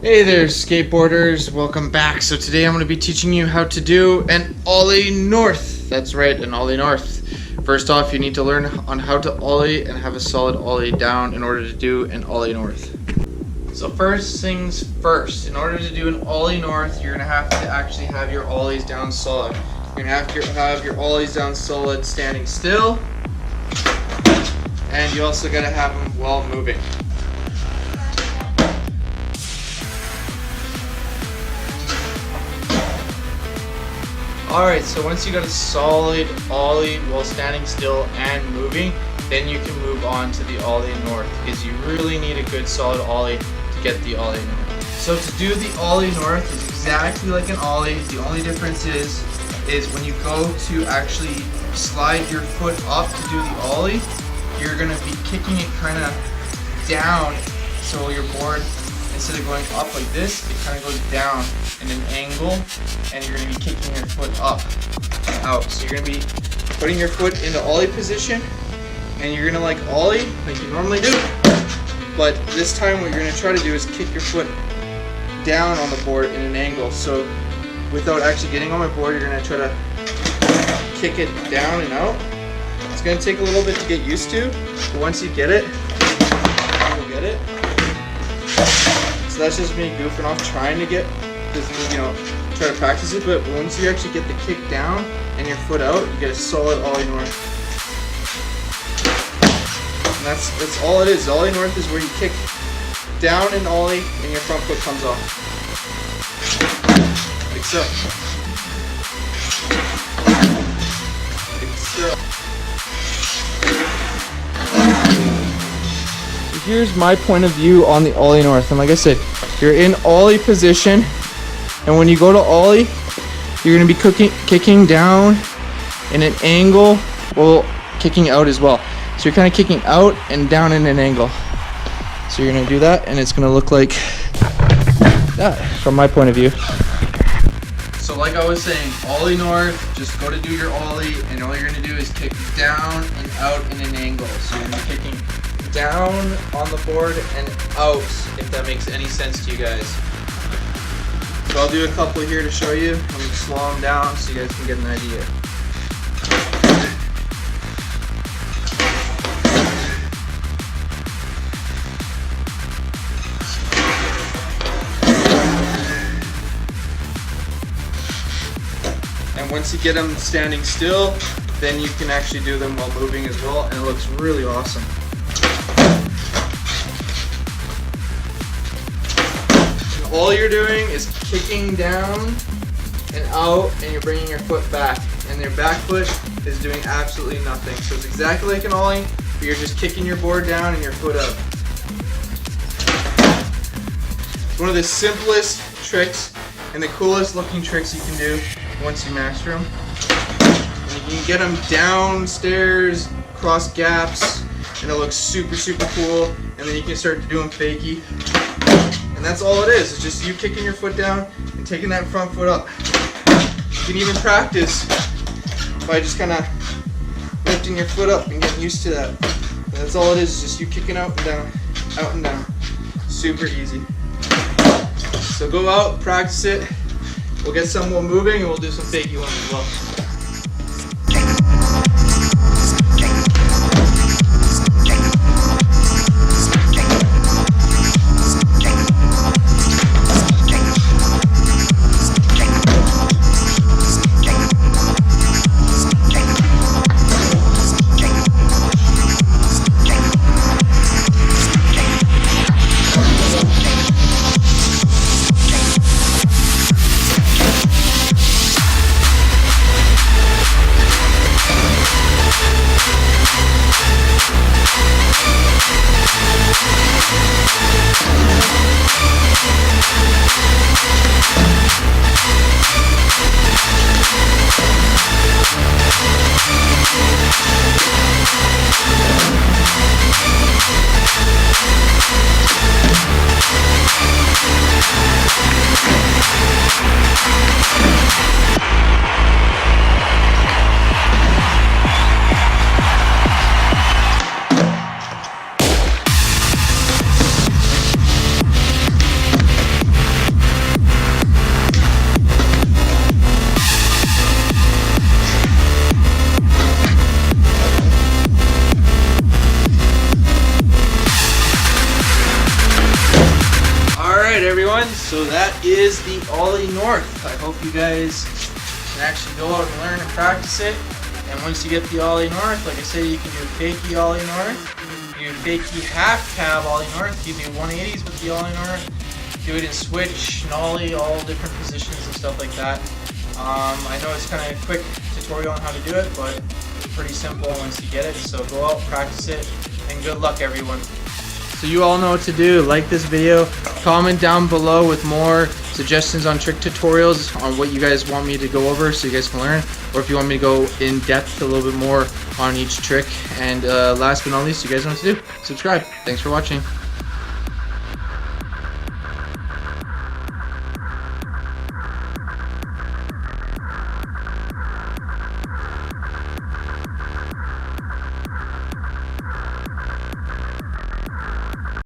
Hey there, skateboarders, welcome back. So today I'm going to be teaching you how to do an Ollie North. That's right, an Ollie North. First off, you need to learn on how to ollie and have a solid ollie down in order to do an Ollie North. So first things first, in order to do an Ollie North, you're going to have to actually have your ollies down solid. You're going to have your ollies down solid standing still, and you also got to have them while moving. Alright, so once you got a solid ollie while standing still and moving, then you can move on to the Ollie North, because you really need a good solid ollie to get the Ollie North. So to do the Ollie North is exactly like an ollie. The only difference is when you go to actually slide your foot up to do the ollie, you're going to be kicking it kind of down, so your board, instead of going up like this, it kind of goes down in an angle, and you're going to be kicking your foot up, out. So you're going to be putting your foot into ollie position, and you're going to like ollie like you normally do, but this time what you're going to try to do is kick your foot down on the board in an angle. So without actually getting on my board, you're going to try to kick it down and out. It's going to take a little bit to get used to, but once you get it, you'll get it. So that's just me goofing off trying to get this, try to practice it, but once you actually get the kick down and your foot out, you get a solid Ollie North. And that's all it is. Ollie North is where you kick down and ollie and your front foot comes off. Like so. Like so. Here's my point of view on the Ollie North, and like I said, you're in ollie position, and when you go to ollie, you're going to be kicking down in an angle, while kicking out as well. So you're kind of kicking out and down in an angle. So you're going to do that, and it's going to look like that from my point of view. So like I was saying, Ollie North, just go to do your ollie, and all you're going to do is kick down and out in an angle. So you're going to be kicking down on the board and out, if that makes any sense to you guys. So I'll do a couple here to show you. I'm going to slow them down so you guys can get an idea. And once you get them standing still, then you can actually do them while moving as well, and it looks really awesome. All you're doing is kicking down and out, and you're bringing your foot back, and your back foot is doing absolutely nothing. So it's exactly like an ollie, but you're just kicking your board down and your foot up. It's one of the simplest tricks and the coolest looking tricks you can do once you master them. And you can get them downstairs, cross gaps, and it looks super, super cool. And then you can start doing fakie. And that's all it is. It's just you kicking your foot down and taking that front foot up. You can even practice by just kind of lifting your foot up and getting used to that. And that's all it is just you kicking out and down, out and down. Super easy. So go out, practice it. We'll get some while moving, and we'll do some fakie ones as well. So that is the Ollie North. I hope you guys can actually go out and learn and practice it. And once you get the Ollie North, like I said, you can do fakie Ollie North, you do fakie half cab Ollie North, you do 180s with the Ollie North, do it in switch, nollie, all different positions and stuff like that. I know it's kind of a quick tutorial on how to do it, but it's pretty simple once you get it. So go out, practice it, and good luck everyone. So you all know what to do. Like this video, comment down below with more suggestions on trick tutorials on what you guys want me to go over so you guys can learn, or if you want me to go in depth a little bit more on each trick. And last but not least, you guys know what to do. Subscribe. Thanks for watching.